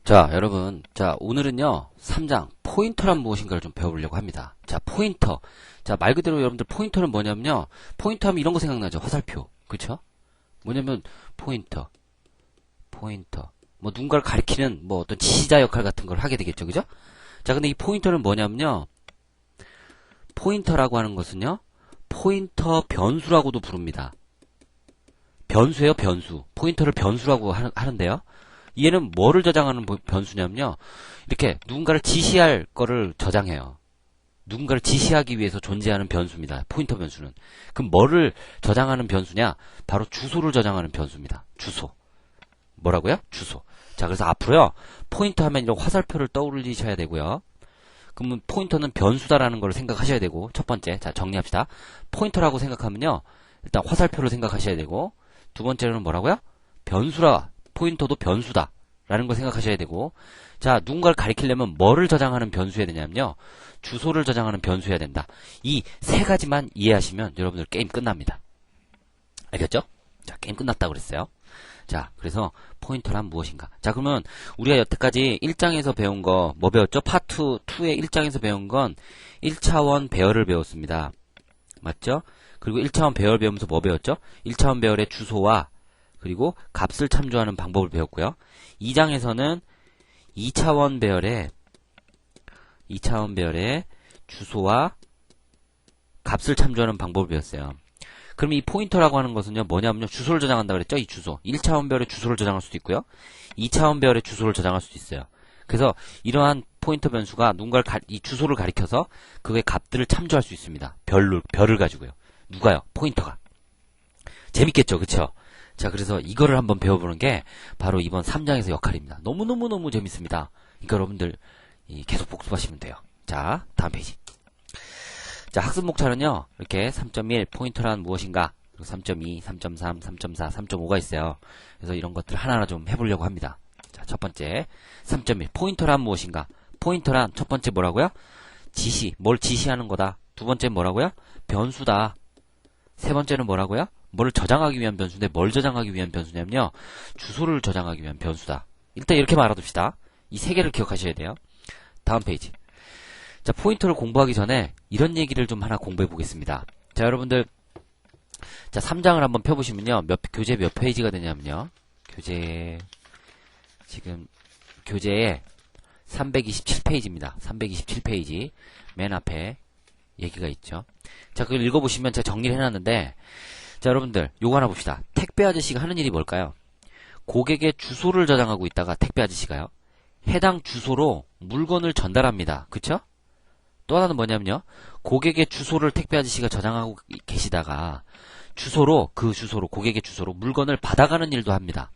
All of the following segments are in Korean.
자, 여러분. 자, 오늘은요, 3장, 포인터란 무엇인가를 좀 배워보려고 합니다. 자, 포인터. 자, 말 그대로 여러분들 포인터는 뭐냐면요, 포인터 하면 이런 거 생각나죠? 화살표. 그쵸? 뭐냐면, 포인터. 뭐, 누군가를 가리키는, 뭐, 어떤 지시자 역할 같은 걸 하게 되겠죠? 그죠? 자, 근데 이 포인터는 뭐냐면요, 포인터라고 하는 것은요, 포인터 변수라고도 부릅니다. 변수예요, 변수. 포인터를 변수라고 하는데요. 얘는 뭐를 저장하는 변수냐면요. 이렇게 누군가를 지시할 거를 저장해요. 누군가를 지시하기 위해서 존재하는 변수입니다. 포인터 변수는. 그럼 뭐를 저장하는 변수냐? 바로 주소를 저장하는 변수입니다. 주소. 뭐라고요? 주소. 자, 그래서 앞으로요. 포인터 하면 이런 화살표를 떠올리셔야 되고요. 그러면 포인터는 변수다라는 걸 생각하셔야 되고, 첫 번째. 자, 정리합시다. 포인터라고 생각하면요. 일단 화살표를 생각하셔야 되고, 두 번째로는 뭐라고요? 변수라. 포인터도 변수다 라는 걸 생각하셔야 되고, 자, 누군가를 가리키려면 뭐를 저장하는 변수해야 되냐면요, 주소를 저장하는 변수해야 된다. 이 세 가지만 이해하시면 여러분들 게임 끝납니다. 알겠죠? 자, 게임 끝났다고 그랬어요. 자, 그래서 포인터란 무엇인가? 자, 그러면 우리가 여태까지 1장에서 배운 거 뭐 배웠죠? 파트 2의 1장에서 배운 건 1차원 배열을 배웠습니다. 맞죠? 그리고 1차원 배열 배우면서 뭐 배웠죠? 1차원 배열의 주소와 그리고 값을 참조하는 방법을 배웠고요. 2장에서는 2차원 배열의 주소와 값을 참조하는 방법을 배웠어요. 그럼 이 포인터라고 하는 것은요, 뭐냐면요, 주소를 저장한다고 그랬죠? 이 주소. 1차원 배열의 주소를 저장할 수도 있고요. 2차원 배열의 주소를 저장할 수도 있어요. 그래서 이러한 포인터 변수가 누군가를 이 주소를 가리켜서 그의 값들을 참조할 수 있습니다. 별을 가지고요. 누가요? 포인터가. 재밌겠죠? 그쵸? 자, 그래서 이거를 한번 배워보는 게 바로 이번 3장에서 역할입니다. 너무너무너무 재밌습니다. 그러니까 여러분들 계속 복습하시면 돼요. 자, 다음 페이지. 자, 학습 목차는요, 이렇게 3.1 포인터란 무엇인가, 그리고 3.2, 3.3, 3.4, 3.5가 있어요. 그래서 이런 것들 하나하나 좀 해보려고 합니다. 자, 첫 번째 3.1 포인터란 무엇인가. 포인터란 첫 번째 뭐라고요? 지시, 뭘 지시하는 거다. 두 번째 뭐라고요? 변수다. 세 번째는 뭐라고요? 뭐를 저장하기 위한 변수인데 뭘 저장하기 위한 변수냐면요, 주소를 저장하기 위한 변수다. 일단 이렇게 말아둡시다. 이 세 개를 기억하셔야 돼요. 다음 페이지. 자, 포인터를 공부하기 전에 이런 얘기를 좀 하나 공부해 보겠습니다. 자, 여러분들, 자, 3장을 한번 펴보시면요, 교재 몇 페이지가 되냐면요, 지금 교재에 327페이지입니다. 327페이지 맨 앞에 얘기가 있죠. 자, 그걸 읽어보시면 제가 정리를 해놨는데, 자, 여러분들, 요거 하나 봅시다. 택배 아저씨가 하는 일이 뭘까요? 고객의 주소를 저장하고 있다가 택배 아저씨가요, 해당 주소로 물건을 전달합니다. 그쵸? 또 하나는 뭐냐면요, 고객의 주소를 택배 아저씨가 저장하고 계시다가 그 주소로, 고객의 주소로 물건을 받아가는 일도 합니다.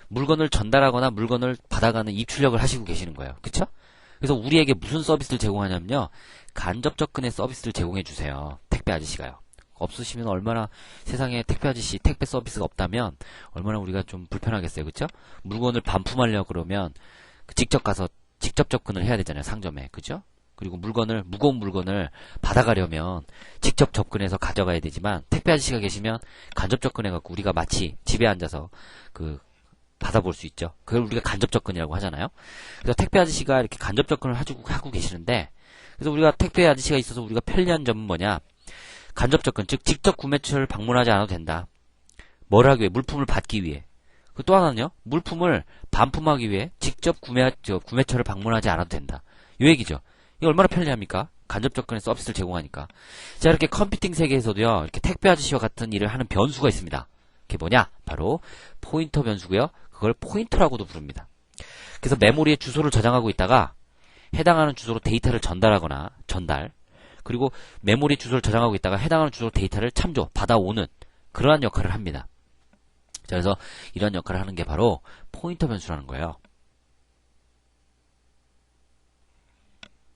물건을 전달하거나 물건을 받아가는 입출력을 하시고 계시는 거예요. 그쵸? 그래서 우리에게 무슨 서비스를 제공하냐면요, 간접 접근의 서비스를 제공해 주세요. 택배 아저씨가요. 없으시면 얼마나, 세상에 택배 아저씨, 택배 서비스가 없다면 얼마나 우리가 좀 불편하겠어요. 그쵸? 물건을 반품하려고 그러면 직접 가서 직접 접근을 해야 되잖아요. 상점에. 그죠? 그리고 무거운 물건을 받아가려면 직접 접근해서 가져가야 되지만, 택배 아저씨가 계시면 간접 접근해갖고 우리가 마치 집에 앉아서 받아볼 수 있죠. 그걸 우리가 간접 접근이라고 하잖아요. 그래서 택배 아저씨가 이렇게 간접 접근을 하고 계시는데, 그래서 우리가 택배 아저씨가 있어서 우리가 편리한 점은 뭐냐? 간접 접근, 즉 직접 구매처를 방문하지 않아도 된다. 뭘 하기 위해? 물품을 받기 위해. 또 하나는요, 물품을 반품하기 위해 직접 구매처를 방문하지 않아도 된다. 이 얘기죠. 이게 얼마나 편리합니까? 간접 접근의 서비스를 제공하니까. 자, 이렇게 컴퓨팅 세계에서도요, 이렇게 택배 아저씨와 같은 일을 하는 변수가 있습니다. 그게 뭐냐? 바로 포인터 변수고요. 그걸 포인터라고도 부릅니다. 그래서 메모리에 주소를 저장하고 있다가 해당하는 주소로 데이터를 그리고 메모리 주소를 저장하고 있다가 해당하는 주소로 데이터를 받아오는 그러한 역할을 합니다. 자, 그래서 이런 역할을 하는 게 바로 포인터 변수라는 거예요.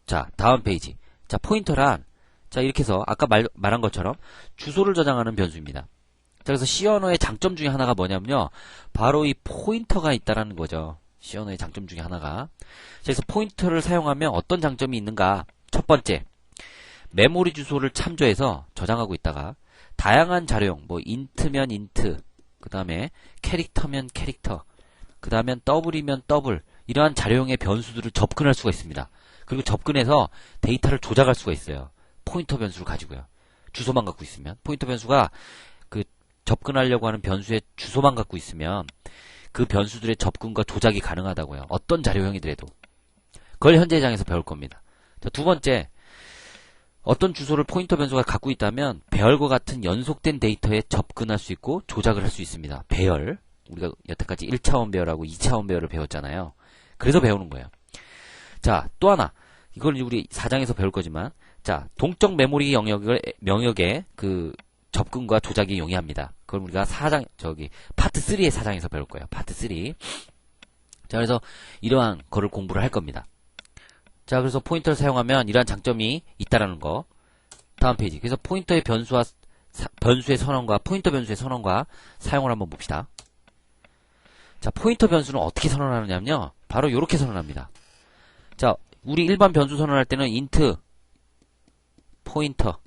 자, 다음 페이지. 자, 포인터란, 자, 이렇게 해서 아까 말한 것처럼 주소를 저장하는 변수입니다. 자, 그래서 C 언어의 장점 중에 하나가 뭐냐면요, 바로 이 포인터가 있다라는 거죠. C 언어의 장점 중에 하나가. 자, 그래서 포인터를 사용하면 어떤 장점이 있는가? 첫 번째, 메모리 주소를 참조해서 저장하고 있다가 다양한 자료형, 뭐 인트면 인트, 그 다음에 캐릭터면 캐릭터, 그 다음엔 더블이면 더블, 이러한 자료형의 변수들을 접근할 수가 있습니다. 그리고 접근해서 데이터를 조작할 수가 있어요. 포인터 변수를 가지고요. 주소만 갖고 있으면. 포인터 변수가 그 접근하려고 하는 변수의 주소만 갖고 있으면 그 변수들의 접근과 조작이 가능하다고요. 어떤 자료형이더라도. 그걸 현재 장에서 배울 겁니다. 자, 두 번째, 어떤 주소를 포인터 변수가 갖고 있다면 배열과 같은 연속된 데이터에 접근할 수 있고 조작을 할 수 있습니다. 배열. 우리가 여태까지 1차원 배열하고 2차원 배열을 배웠잖아요. 그래서 배우는 거예요. 자, 또 하나. 이걸 우리 4장에서 배울 거지만, 자, 동적 메모리 영역에 그 접근과 조작이 용이합니다. 그걸 우리가 파트 3의 4장에서 배울 거예요. 파트 3. 자, 그래서 이러한 거를 공부를 할 겁니다. 자, 그래서 포인터를 사용하면 이러한 장점이 있다라는 거. 다음 페이지. 그래서 포인터의 변수의 선언과 포인터 변수의 선언과 사용을 한번 봅시다. 자, 포인터 변수는 어떻게 선언하느냐면요. 바로 이렇게 선언합니다. 자, 우리 일반 변수 선언할 때는 int 포인터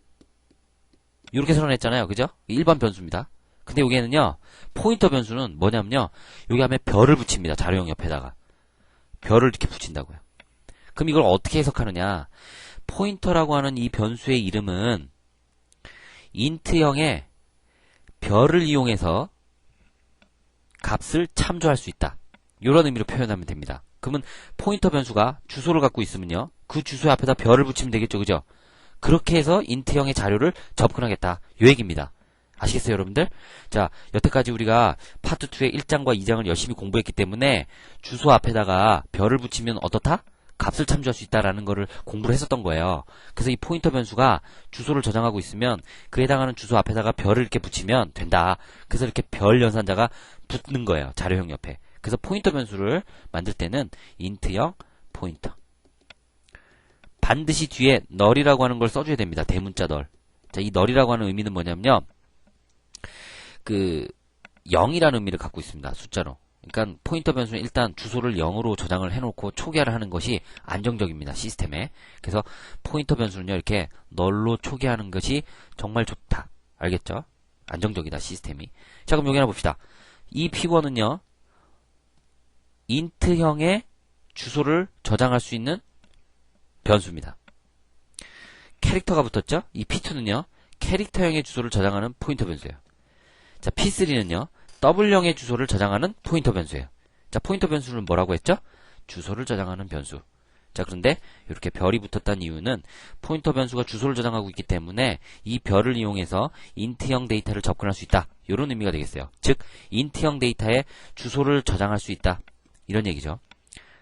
이렇게 선언했잖아요. 그죠? 일반 변수입니다. 근데 여기에는요. 포인터 변수는 뭐냐면요. 여기 하면 별을 붙입니다. 자료형 옆에다가. 별을 이렇게 붙인다고요. 그럼 이걸 어떻게 해석하느냐. 포인터라고 하는 이 변수의 이름은 int형의 별을 이용해서 값을 참조할 수 있다. 이런 의미로 표현하면 됩니다. 그러면 포인터 변수가 주소를 갖고 있으면요. 그 주소 앞에다 별을 붙이면 되겠죠. 그죠? 그렇게 해서 int형의 자료를 접근하겠다. 요 얘기입니다. 아시겠어요, 여러분들? 자, 여태까지 우리가 파트 2의 1장과 2장을 열심히 공부했기 때문에 주소 앞에다가 별을 붙이면 어떻다? 값을 참조할 수 있다라는 거를 공부를 했었던 거예요. 그래서 이 포인터 변수가 주소를 저장하고 있으면 그에 해당하는 주소 앞에다가 별을 이렇게 붙이면 된다. 그래서 이렇게 별 연산자가 붙는 거예요. 자료형 옆에. 그래서 포인터 변수를 만들 때는 int형 포인터. 반드시 뒤에 널이라고 하는 걸 써줘야 됩니다. 대문자 널. 자, 이 널이라고 하는 의미는 뭐냐면요. 0이라는 의미를 갖고 있습니다. 숫자로. 그러니까 포인터 변수는 일단 주소를 0으로 저장을 해놓고 초기화를 하는 것이 안정적입니다. 시스템에. 그래서 포인터 변수는요. 이렇게 널로 초기화하는 것이 정말 좋다. 알겠죠? 안정적이다. 시스템이. 자, 그럼 여기 하나 봅시다. 이 p1은요. int형의 주소를 저장할 수 있는 변수입니다. 캐릭터가 붙었죠? 이 p2는요. 캐릭터형의 주소를 저장하는 포인터 변수예요. 자, p3는요. 더블형의 주소를 저장하는 포인터 변수예요. 자, 포인터 변수는 뭐라고 했죠? 주소를 저장하는 변수. 자, 그런데 이렇게 별이 붙었다는 이유는 포인터 변수가 주소를 저장하고 있기 때문에 이 별을 이용해서 int형 데이터를 접근할 수 있다. 이런 의미가 되겠어요. 즉, int형 데이터에 주소를 저장할 수 있다. 이런 얘기죠.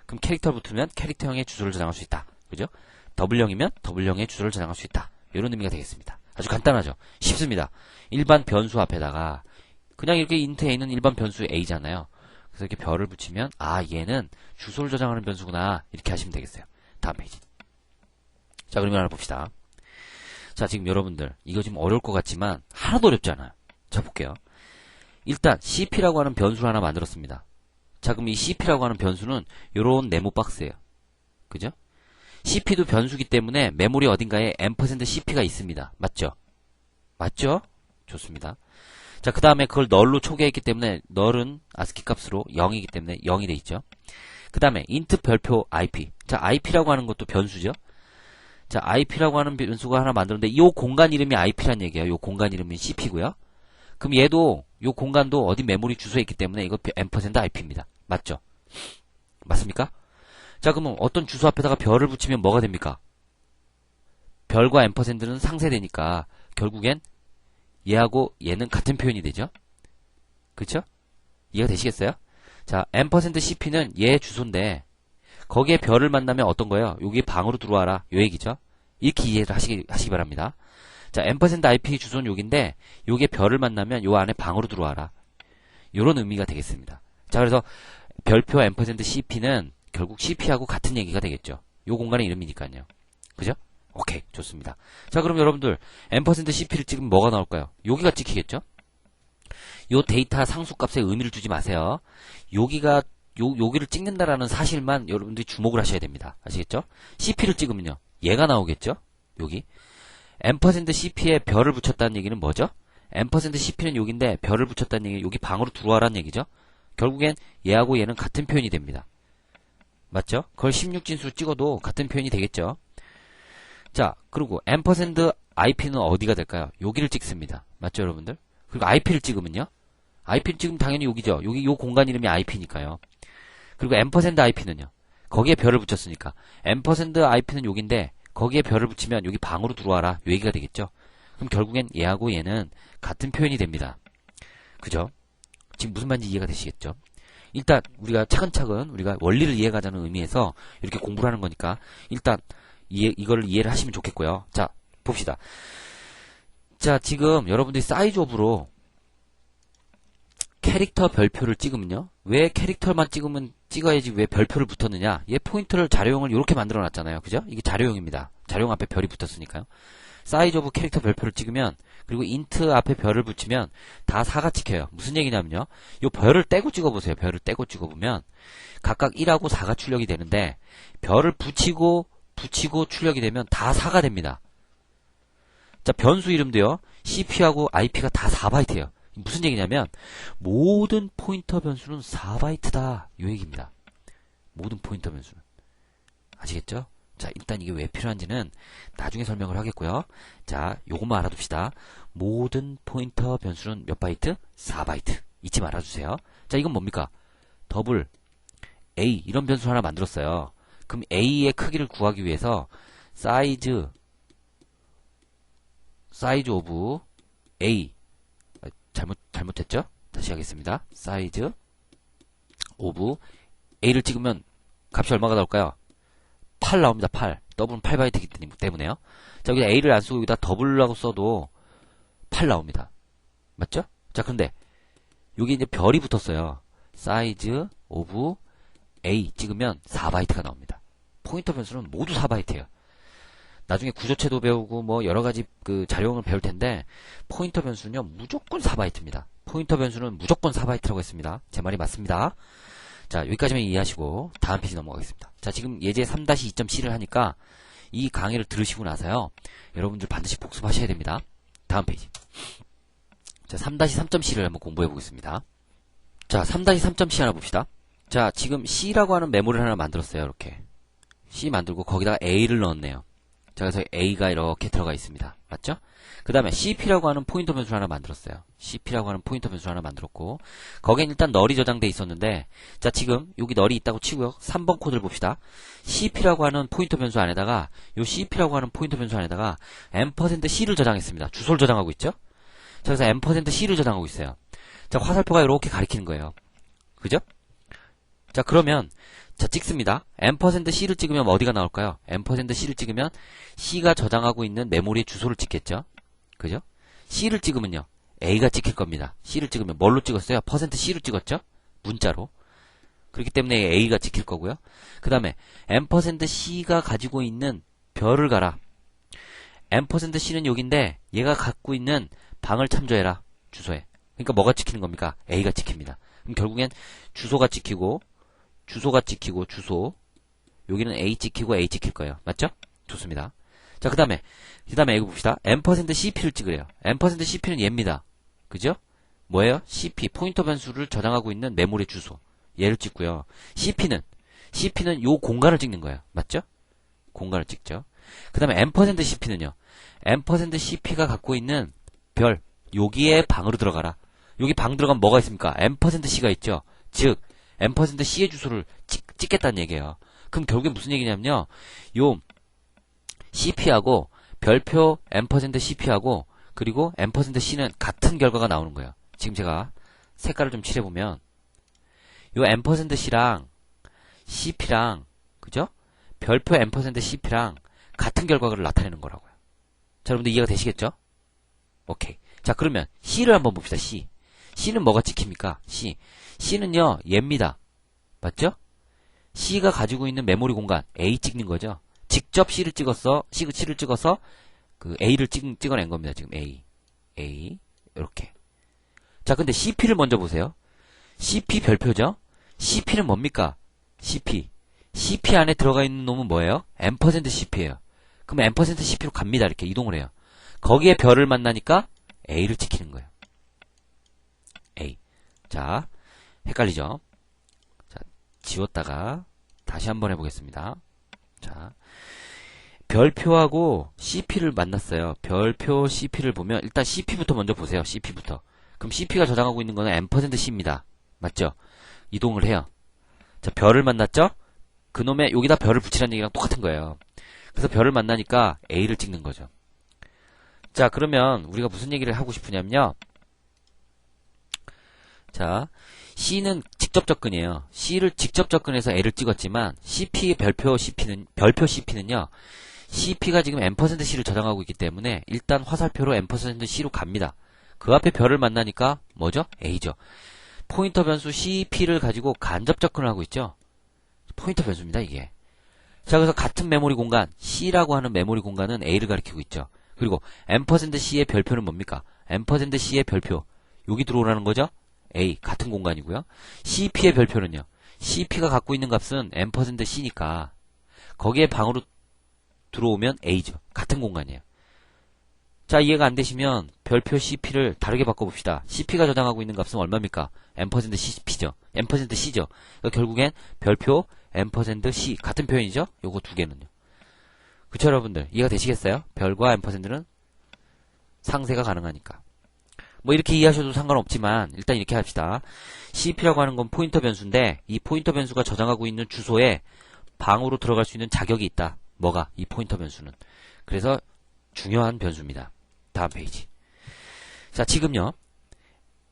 그럼 캐릭터 붙으면 캐릭터형의 주소를 저장할 수 있다. 그죠? 더블형이면 더블형의 주소를 저장할 수 있다. 이런 의미가 되겠습니다. 아주 간단하죠? 쉽습니다. 일반 변수 앞에다가 그냥 이렇게 int a는 일반 변수 a잖아요. 그래서 이렇게 별을 붙이면 아, 얘는 주소를 저장하는 변수구나. 이렇게 하시면 되겠어요. 다음 페이지. 자, 그러면 하나 봅시다. 자, 지금 여러분들 이거 좀 어려울 것 같지만 하나도 어렵지 않아요. 자, 볼게요. 일단 cp라고 하는 변수를 하나 만들었습니다. 자, 그럼 이 cp라고 하는 변수는 요런 네모 박스예요. 그죠? cp도 변수기 때문에 메모리 어딘가에 %cp가 있습니다. 맞죠? 맞죠? 좋습니다. 자, 그 다음에 그걸 널로 초기화했기 때문에 널은 ASCII 값으로 0이기 때문에 0이 돼 있죠. 그 다음에 int 별표 ip. 자, ip라고 하는 것도 변수죠. 자, ip라고 하는 변수가 하나 만들었는데 이 공간 이름이 ip란 얘기예요. 이 공간 이름이 cp고요. 그럼 얘도 이 공간도 어디 메모리 주소에 있기 때문에 이거 %ip입니다. 맞죠? 맞습니까? 자, 그러면 어떤 주소 앞에다가 별을 붙이면 뭐가 됩니까? 별과 %는 상쇄되니까 결국엔 얘하고 얘는 같은 표현이 되죠? 그쵸? 이해가 되시겠어요? 자, %cp는 얘의 주소인데 거기에 별을 만나면 어떤 거예요? 여기 방으로 들어와라. 요 얘기죠? 이렇게 이해를 하시기 바랍니다. 자, %ip 주소는 여기인데 여기에 별을 만나면 요 안에 방으로 들어와라. 요런 의미가 되겠습니다. 자, 그래서 별표 %cp는 결국 cp하고 같은 얘기가 되겠죠. 요 공간의 이름이니까요. 그죠? 오케이, 좋습니다. 자, 그럼 여러분들 %cp를 찍으면 뭐가 나올까요? 여기가 찍히겠죠? 요 데이터 상수값에 의미를 두지 마세요. 여기를 찍는다라는 사실만 여러분들이 주목을 하셔야 됩니다. 아시겠죠? cp를 찍으면요. 얘가 나오겠죠? 여기. %cp에 별을 붙였다는 얘기는 뭐죠? %cp는 여기인데 별을 붙였다는 얘기는 여기 방으로 들어와라는 얘기죠? 결국엔 얘하고 얘는 같은 표현이 됩니다. 맞죠? 그걸 16진수로 찍어도 같은 표현이 되겠죠? 자, 그리고 %IP는 어디가 될까요? 여기를 찍습니다. 맞죠, 여러분들? 그리고 IP를 찍으면요? IP를 찍으면 당연히 여기죠. 여기 요 공간 이름이 IP니까요. 그리고 %IP는요? 거기에 별을 붙였으니까 %IP는 여기인데 거기에 별을 붙이면 여기 방으로 들어와라. 요 얘기가 되겠죠? 그럼 결국엔 얘하고 얘는 같은 표현이 됩니다. 그죠? 지금 무슨 말인지 이해가 되시겠죠? 일단 우리가 차근차근 우리가 원리를 이해가자는 의미에서 이렇게 공부를 하는 거니까 일단 이거를 이해를 하시면 좋겠고요. 자, 봅시다. 자, 지금 여러분들이 사이즈 오브로 캐릭터 별표를 찍으면요. 왜 캐릭터만 찍어야지 왜 별표를 붙었느냐? 얘 포인트를 자료용을 이렇게 만들어 놨잖아요. 그죠? 이게 자료용입니다. 자료용 앞에 별이 붙었으니까요. 사이즈 오브 캐릭터 별표를 찍으면 그리고 인트 앞에 별을 붙이면 다 4가 찍혀요. 무슨 얘기냐면요. 요 별을 떼고 찍어보세요. 별을 떼고 찍어보면 각각 1하고 4가 출력이 되는데 별을 붙이고 출력이 되면 다 4가 됩니다. 자, 변수 이름도요. CP하고 IP가 다 4바이트예요. 무슨 얘기냐면 모든 포인터 변수는 4바이트다. 이 얘기입니다. 모든 포인터 변수는. 아시겠죠? 자, 일단 이게 왜 필요한지는 나중에 설명을 하겠고요. 자, 요것만 알아둡시다. 모든 포인터 변수는 몇 바이트? 4바이트. 잊지 말아주세요. 자, 이건 뭡니까? 더블 A 이런 변수 하나 만들었어요. 그럼 A의 크기를 구하기 위해서 사이즈 오브 A 잘못했죠? 다시 하겠습니다. 사이즈 오브 A를 찍으면 값이 얼마가 나올까요? 8 나옵니다. 8. 더블은 8바이트이기 때문에요. 자, 여기다 A를 안 쓰고 여기다 더블라고 써도 8 나옵니다. 맞죠? 자, 근데 여기 이제 별이 붙었어요. 사이즈 오브 A 찍으면 4바이트가 나옵니다. 포인터 변수는 모두 4바이트예요. 나중에 구조체도 배우고 뭐 여러가지 그 자료용을 배울 텐데 포인터 변수는요 무조건 4바이트입니다. 포인터 변수는 무조건 4바이트라고 했습니다. 제 말이 맞습니다. 자, 여기까지만 이해하시고 다음 페이지 넘어가겠습니다. 자, 지금 예제 3-2.C를 하니까 이 강의를 들으시고 나서요 여러분들 반드시 복습하셔야 됩니다. 다음 페이지. 자, 3-3.C를 한번 공부해 보겠습니다. 자, 3-3.C 하나 봅시다. 자, 지금 C라고 하는 메모리를 하나 만들었어요. 이렇게 C 만들고 거기다가 A를 넣었네요. 자, 그래서 A가 이렇게 들어가 있습니다. 맞죠? 그 다음에 CP라고 하는 포인터 변수를 하나 만들었어요. CP라고 하는 포인터 변수를 하나 만들었고 거기엔 일단 널이 저장돼 있었는데 자, 지금 여기 널이 있다고 치고요. 3번 코드를 봅시다. CP라고 하는 포인터 변수 안에다가 요 CP라고 하는 포인터 변수 안에다가 %C를 저장했습니다. 주소를 저장하고 있죠? 자, 그래서 %C를 저장하고 있어요. 자, 화살표가 이렇게 가리키는 거예요. 그죠? 자, 그러면 자, 찍습니다. %C를 찍으면 어디가 나올까요? %C를 찍으면 C가 저장하고 있는 메모리의 주소를 찍겠죠? 그죠? C를 찍으면요. A가 찍힐 겁니다. C를 찍으면 뭘로 찍었어요? %C로 찍었죠? 문자로. 그렇기 때문에 A가 찍힐 거고요. 그 다음에 %C가 가지고 있는 별을 가라. %C는 여기인데 얘가 갖고 있는 방을 참조해라. 주소에. 그러니까 뭐가 찍히는 겁니까? A가 찍힙니다. 그럼 결국엔 주소가 찍히고 주소. 여기는 A 찍히고 A 찍힐 거예요. 맞죠? 좋습니다. 자, 그 다음에 이거 봅시다. %CP를 찍으래요. %CP는 얘입니다. 그죠? 뭐예요? CP, 포인터 변수를 저장하고 있는 메모리 주소. 얘를 찍고요. CP는 요 공간을 찍는 거예요. 맞죠? 공간을 찍죠. 그 다음에 %CP는요. %CP가 갖고 있는 별, 여기에 방으로 들어가라. 여기 방 들어가면 뭐가 있습니까? %C가 있죠. 즉, %C의 주소를 찍겠다는 얘기예요. 그럼 결국에 무슨 얘기냐면요. 요 CP하고 별표 %CP하고 그리고 %C는 같은 결과가 나오는 거예요. 지금 제가 색깔을 좀 칠해보면 요 %C랑 CP랑 그죠? 별표 %CP랑 같은 결과를 나타내는 거라고요. 자, 여러분들 이해가 되시겠죠? 오케이. 자, 그러면 C를 한번 봅시다. C는 뭐가 찍힙니까? C는요, 얘입니다. 맞죠? C가 가지고 있는 메모리 공간, A 찍는 거죠. 직접 C를 찍어서, 그 A를 찍어낸 겁니다. 지금 A. 이렇게. 자, 근데 CP를 먼저 보세요. CP 별표죠? CP는 뭡니까? CP 안에 들어가 있는 놈은 뭐예요? %CP예요. 그럼 %CP로 갑니다. 이렇게 이동을 해요. 거기에 별을 만나니까 A를 찍히는 거예요. A. 자, 헷갈리죠? 자, 지웠다가 다시 한번 해보겠습니다. 자, 별표하고 CP를 만났어요. 별표 CP를 보면 일단 CP부터 먼저 보세요. CP부터. 그럼 CP가 저장하고 있는 거는 M%C입니다. 맞죠? 이동을 해요. 자, 별을 만났죠? 그놈의 여기다 별을 붙이라는 얘기랑 똑같은 거예요. 그래서 별을 만나니까 A를 찍는 거죠. 자, 그러면 우리가 무슨 얘기를 하고 싶으냐면요. 자, C는 직접 접근이에요. C를 직접 접근해서 A를 찍었지만 CP의 별표 CP는요. CP가 지금 M%C를 저장하고 있기 때문에 일단 화살표로 M%C로 갑니다. 그 앞에 별을 만나니까 뭐죠? A죠. 포인터 변수 CP를 가지고 간접 접근을 하고 있죠. 포인터 변수입니다, 이게. 자, 그래서 같은 메모리 공간 C라고 하는 메모리 공간은 A를 가리키고 있죠. 그리고 M%C의 별표는 뭡니까? M%C의 별표 여기 들어오라는 거죠? A 같은 공간이고요. CP의 별표는요. CP가 갖고 있는 값은 M%C니까 거기에 방으로 들어오면 A죠. 같은 공간이에요. 자, 이해가 안 되시면 별표 CP를 다르게 바꿔봅시다. CP가 저장하고 있는 값은 얼마입니까? M%CP죠. M%C죠. 그러니까 결국엔 별표 M%C 같은 표현이죠. 요거 두 개는요. 그쵸, 여러분들? 이해가 되시겠어요? 별과 M%는 상세가 가능하니까. 뭐 이렇게 이해하셔도 상관없지만 일단 이렇게 합시다. CP라고 하는 건 포인터 변수인데 이 포인터 변수가 저장하고 있는 주소에 방으로 들어갈 수 있는 자격이 있다. 뭐가? 이 포인터 변수는. 그래서 중요한 변수입니다. 다음 페이지. 자, 지금요.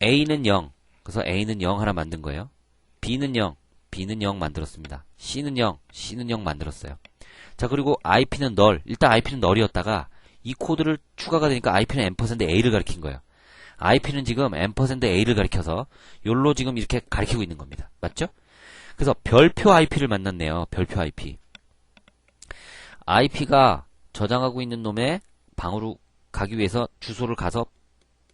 A는 0. 그래서 A는 0 하나 만든 거예요. B는 0. B는 0 만들었습니다. C는 0. C는 0 만들었어요. 자, 그리고 IP는 null. 일단 IP는 null이었다가 이 코드를 추가가 되니까 IP는 M%A를 가리킨 거예요. IP는 지금 M%A를 가리켜서 요로 지금 이렇게 가리키고 있는 겁니다. 맞죠? 그래서 별표 IP를 만났네요. 별표 IP. IP가 저장하고 있는 놈의 방으로 가기 위해서 주소를 가서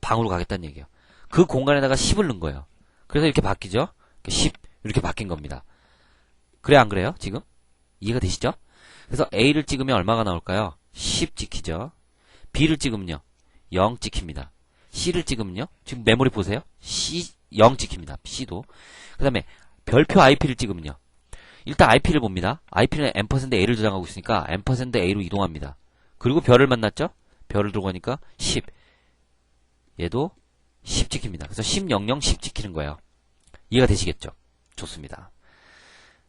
방으로 가겠다는 얘기예요. 그 공간에다가 10을 넣은 거예요. 그래서 이렇게 바뀌죠? 10 이렇게 바뀐 겁니다. 그래 안 그래요? 지금? 이해가 되시죠? 그래서 A를 찍으면 얼마가 나올까요? 10 찍히죠. B를 찍으면요. 0 찍힙니다. C를 찍으면요. 지금 메모리 보세요. C 0 찍힙니다. C도. 그 다음에 별표 IP를 찍으면요. 일단 IP를 봅니다. IP는 M%A를 저장하고 있으니까 M%A로 이동합니다. 그리고 별을 만났죠? 별을 들어가니까 10. 얘도 10 찍힙니다. 그래서 10, 0, 0, 10 찍히는 거예요. 이해가 되시겠죠? 좋습니다.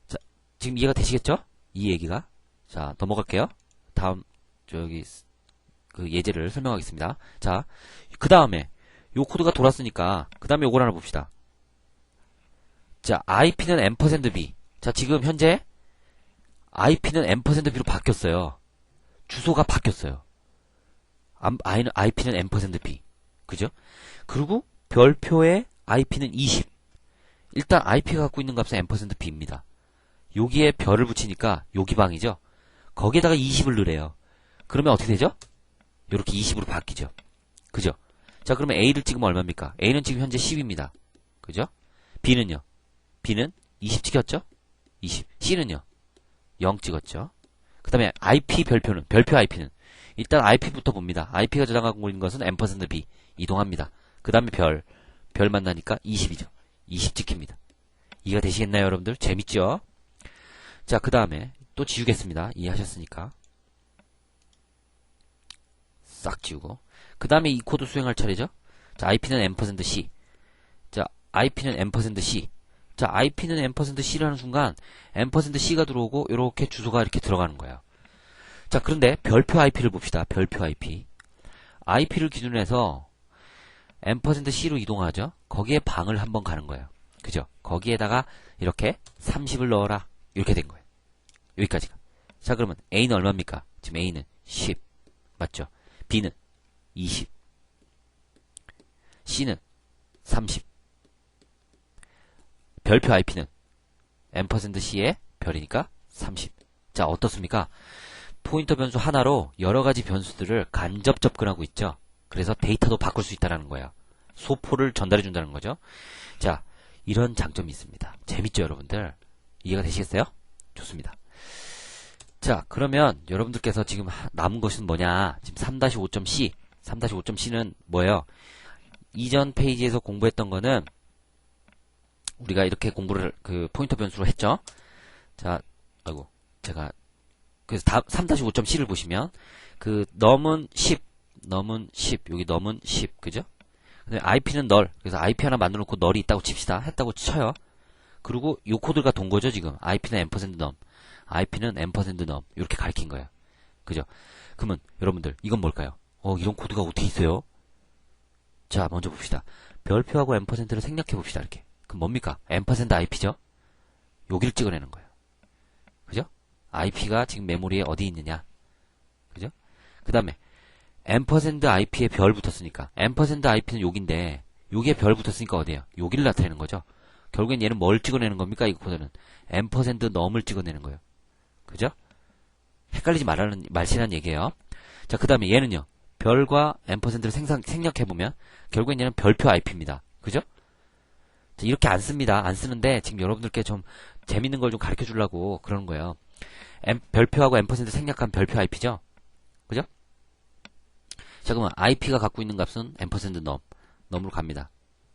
자, 지금 이해가 되시겠죠? 이 얘기가. 자, 넘어갈게요. 다음, 그 예제를 설명하겠습니다. 자, 그 다음에 요 코드가 돌았으니까 그 다음에 요걸 하나 봅시다. 자, IP는 M%B. 자, 지금 현재 IP는 M%B로 바뀌었어요. 주소가 바뀌었어요. IP는 M%B. 그죠? 그리고 별표의 IP는 20. 일단 IP가 갖고 있는 값은 M%B입니다. 여기에 별을 붙이니까 여기 방이죠? 거기에다가 20을 넣으래요. 그러면 어떻게 되죠? 이렇게 20으로 바뀌죠. 그죠? 자, 그러면 A를 찍으면 얼마입니까? A는 지금 현재 10입니다. 그죠? B는요? B는 20 찍혔죠? 20. C는요? 0 찍었죠? 그 다음에 IP 별표는, 별표 IP는 일단 IP부터 봅니다. IP가 저장하고 있는 것은 M%B. 이동합니다. 그 다음에 별 만나니까 20이죠. 20 찍힙니다. 이해가 되시겠나요, 여러분들? 재밌죠? 자, 그 다음에 또 지우겠습니다. 이해하셨으니까. 싹 지우고. 그 다음에 이 코드 수행할 차례죠? 자, IP는 M%C. 자, IP는 M%C. 자, IP는 M%C라는 순간 M%C가 들어오고 이렇게 주소가 이렇게 들어가는 거예요. 자, 그런데 별표 IP를 봅시다. 별표 IP. IP를 기준으로 해서 M%C로 이동하죠? 거기에 방을 한번 가는 거예요. 그죠? 거기에다가 이렇게 30을 넣어라. 이렇게 된 거예요. 여기까지가. 자, 그러면 A는 얼마입니까? 지금 A는 10. 맞죠? B는 20. C는 30. 별표 IP는 M%C의 별이니까 30. 자, 어떻습니까? 포인터 변수 하나로 여러 가지 변수들을 간접 접근하고 있죠. 그래서 데이터도 바꿀 수 있다는 거예요. 소포를 전달해 준다는 거죠. 자, 이런 장점이 있습니다. 재밌죠, 여러분들? 이해가 되시겠어요? 좋습니다. 자, 그러면 여러분들께서 지금 남은 것은 뭐냐? 지금 3-5.C. 3-5.C는 뭐예요? 이전 페이지에서 공부했던 거는 우리가 이렇게 공부를 그 포인터 변수로 했죠. 자, 아이고, 제가, 그래서 3-5.C를 보시면, 그, 넘은 10, 여기 넘은 10, 그죠? 근데 IP는 널, 그래서 IP 하나 만들어 놓고 널이 있다고 칩시다. 했다고 쳐요. 그리고 요 코드가 돈 거죠, 지금. IP는 %num, IP는 %num, 이렇게 가리킨 거예요. 그죠? 그러면, 여러분들, 이건 뭘까요? 이런 코드가 어떻게 있어요? 자, 먼저 봅시다. 별표하고 %를 생략해 봅시다, 이렇게. 그럼 뭡니까? %IP죠? 여기를 찍어내는 거예요. 그죠? IP가 지금 메모리에 어디 있느냐? 그죠? 그 다음에, %IP에 별 붙었으니까, %IP는 여기인데, 여기에 별 붙었으니까 어디에요? 여기를 나타내는 거죠? 결국엔 얘는 뭘 찍어내는 겁니까? 이 코드는. %num을 찍어내는 거예요. 그죠? 헷갈리지 말시라는 얘기예요. 자, 그 다음에 얘는요. 별과 %를 생략해보면, 결국엔 얘는 별표 IP입니다. 그죠? 자, 이렇게 안 씁니다. 안 쓰는데, 지금 여러분들께 좀 재밌는 걸 좀 가르쳐 주려고 그러는 거예요. 별표하고 %생략한 별표 IP죠? 그죠? 자, 그러면 IP가 갖고 있는 값은 %num. num으로 갑니다.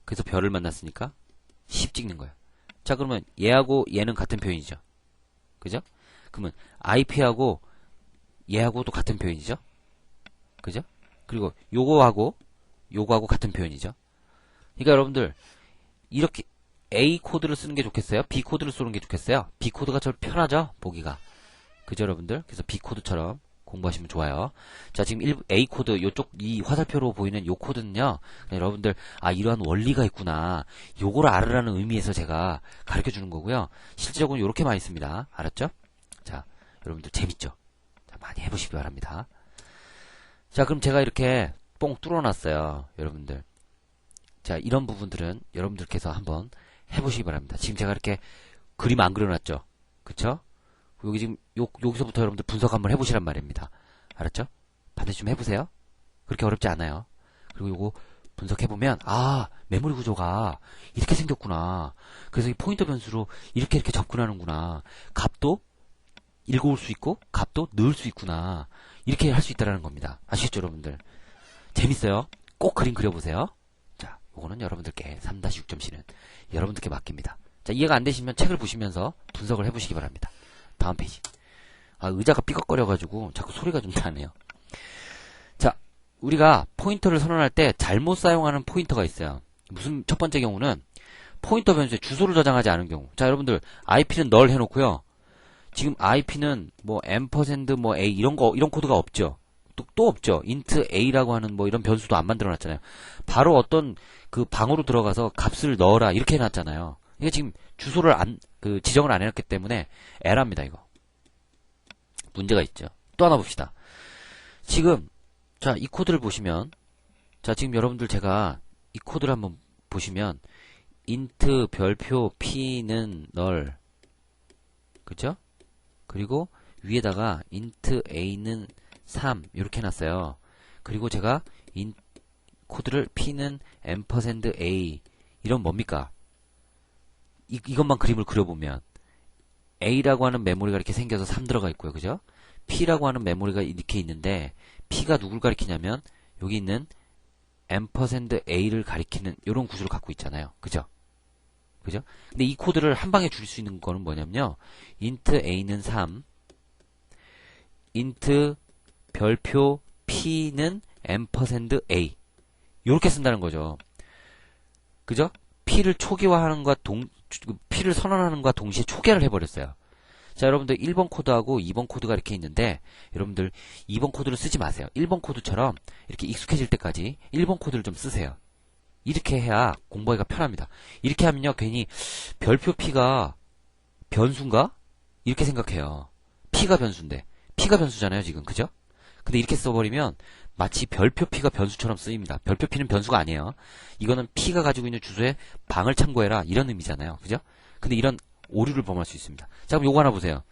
그래서 별을 만났으니까 10 찍는 거예요. 자, 그러면 얘하고 얘는 같은 표현이죠. 그죠? 그러면 IP하고 얘하고도 같은 표현이죠. 그죠? 그리고 요거하고 같은 표현이죠. 그러니까 여러분들 이렇게 A 코드를 쓰는 게 좋겠어요? B 코드를 쓰는 게 좋겠어요? B 코드가 좀 편하죠? 보기가. 그죠, 여러분들? 그래서 B 코드처럼 공부하시면 좋아요. 자, 지금 A 코드, 요쪽, 이 화살표로 보이는 요 코드는요, 여러분들, 이러한 원리가 있구나. 요거를 알으라는 의미에서 제가 가르쳐 주는 거고요. 실질적으로 요렇게 많이 씁니다. 알았죠? 자, 여러분들 재밌죠? 자, 많이 해보시기 바랍니다. 자, 그럼 제가 이렇게 뽕 뚫어놨어요. 여러분들. 자, 이런 부분들은 여러분들께서 한번 해보시기 바랍니다. 지금 제가 이렇게 그림 안 그려놨죠? 그쵸? 여기 지금 여기서부터 여러분들 분석 한번 해보시란 말입니다. 알았죠? 반드시 좀 해보세요. 그렇게 어렵지 않아요. 그리고 요거 분석해보면 메모리 구조가 이렇게 생겼구나. 그래서 이 포인터 변수로 이렇게 접근하는구나. 값도 읽어올 수 있고 값도 넣을 수 있구나. 이렇게 할 수 있다는 겁니다. 아시겠죠, 여러분들? 재밌어요. 꼭 그림 그려보세요. 자, 요거는 여러분들께 3-6.C는 여러분들께 맡깁니다. 자, 이해가 안 되시면 책을 보시면서 분석을 해보시기 바랍니다. 다음 페이지. 의자가 삐걱거려가지고 자꾸 소리가 좀 나네요. 자, 우리가 포인터를 선언할 때 잘못 사용하는 포인터가 있어요. 무슨 첫 번째 경우는 포인터 변수에 주소를 저장하지 않은 경우. 자, 여러분들 IP는 널 해놓고요. 지금 IP는 %A 이런 코드가 없죠. 또 없죠. int a라고 하는 이런 변수도 안 만들어놨잖아요. 바로 어떤 그 방으로 들어가서 값을 넣어라 이렇게 해놨잖아요. 이게 지금 주소를 지정을 안 해놨기 때문에 에러입니다, 이거. 문제가 있죠. 또 하나 봅시다. 지금, 자, 이 코드를 보시면, 자, 지금 여러분들 제가 이 코드를 한번 보시면, int 별표 p는 널, 그죠? 그리고 위에다가 int a는 3, 이렇게 해놨어요. 그리고 제가 코드를 p는 %a, 이런 뭡니까? 이것만 그림을 그려보면 A라고 하는 메모리가 이렇게 생겨서 3 들어가 있고요. 그죠? P라고 하는 메모리가 이렇게 있는데 P가 누굴 가리키냐면 여기 있는 %A를 가리키는 이런 구조를 갖고 있잖아요. 그죠? 그죠? 근데 이 코드를 한 방에 줄일 수 있는 거는 뭐냐면요. int A는 3 int 별표 P는 %A 이렇게 쓴다는 거죠. 그죠? P를 초기화하는 것과 P를 선언하는 것과 동시에 초기화를 해버렸어요. 자, 여러분들 1번 코드하고 2번 코드가 이렇게 있는데 여러분들 2번 코드를 쓰지 마세요. 1번 코드처럼 이렇게 익숙해질 때까지 1번 코드를 좀 쓰세요. 이렇게 해야 공부하기가 편합니다. 이렇게 하면요, 괜히 별표 P가 변수인가? 이렇게 생각해요. P가 변수인데. P가 변수잖아요, 지금. 그죠? 근데 이렇게 써버리면 마치 별표 P가 변수처럼 쓰입니다. 별표 P는 변수가 아니에요. 이거는 P가 가지고 있는 주소에 방을 참고해라. 이런 의미잖아요. 그죠? 근데 이런 오류를 범할 수 있습니다. 자, 그럼 요거 하나 보세요.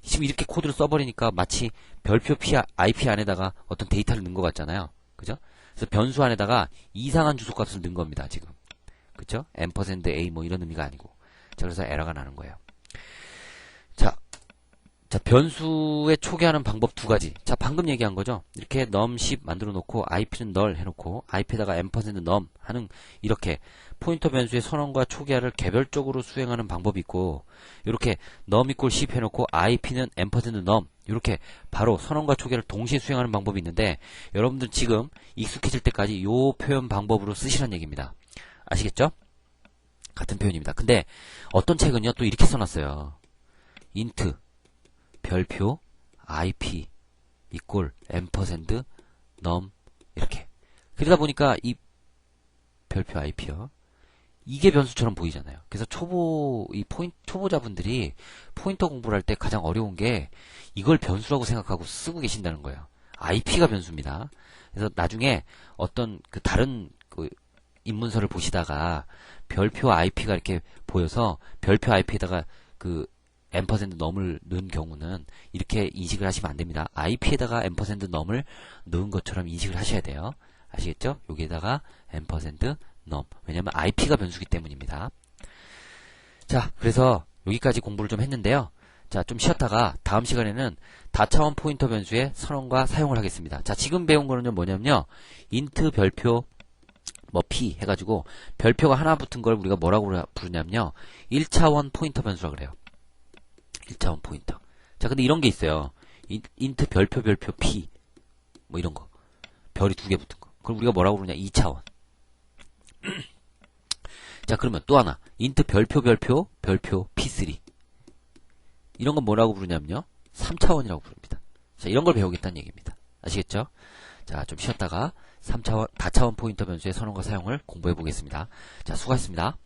지금 이렇게 코드를 써버리니까 마치 별표 P, IP 안에다가 어떤 데이터를 넣은 것 같잖아요. 그죠? 그래서 변수 안에다가 이상한 주소 값을 넣은 겁니다, 지금. 그쵸? %A 이런 의미가 아니고. 자, 그래서 에러가 나는 거예요. 자, 변수에 초기화하는 방법 두 가지. 자, 방금 얘기한 거죠. 이렇게 num10 만들어 놓고ip는 null 해놓고 ip에다가 %num 하는 이렇게 포인터 변수의 선언과 초기화를 개별적으로 수행하는 방법이 있고, 이렇게 num equal 10 해놓고 ip는 %num 이렇게 바로 선언과 초기화를 동시에 수행하는 방법이 있는데, 여러분들 지금 익숙해질 때까지 요 표현 방법으로 쓰시란 얘기입니다. 아시겠죠? 같은 표현입니다. 근데 어떤 책은요 또 이렇게 써놨어요. int 별표 ip equal %num 이렇게. 그러다 보니까 이 별표 ip요, 이게 변수처럼 보이잖아요. 그래서 초보자분들이 포인터 공부를 할 때 가장 어려운 게 이걸 변수라고 생각하고 쓰고 계신다는 거예요. IP가 변수입니다. 그래서 나중에 어떤 그 다른 그 입문서를 보시다가 별표 IP가 이렇게 보여서 별표 IP에다가 그 %num을 넣은 경우는 이렇게 인식을 하시면 안 됩니다. IP에다가 %num을 넣은 것처럼 인식을 하셔야 돼요. 아시겠죠? 여기에다가 %num. 왜냐면 IP가 변수기 때문입니다. 자, 그래서 여기까지 공부를 좀 했는데요. 자, 좀 쉬었다가 다음 시간에는 다차원 포인터 변수의 선언과 사용을 하겠습니다. 자, 지금 배운 거는요 뭐냐면요, int 별표 뭐 p 해가지고 별표가 하나 붙은 걸 우리가 뭐라고 부르냐면요, 1차원 포인터 변수라 그래요. 1차원 포인터. 자, 근데 이런 게 있어요. int 별표 p 뭐 이런 거, 별이 두 개 붙은 거, 그걸 우리가 뭐라고 부르냐, 2차원. 자, 그러면 또 하나, int 별표 p3 이런 건 뭐라고 부르냐면요, 3차원이라고 부릅니다. 자, 이런 걸 배우겠다는 얘기입니다. 아시겠죠? 자, 좀 쉬었다가 3차원 다차원 포인터 변수의 선언과 사용을 공부해 보겠습니다. 자, 수고하셨습니다.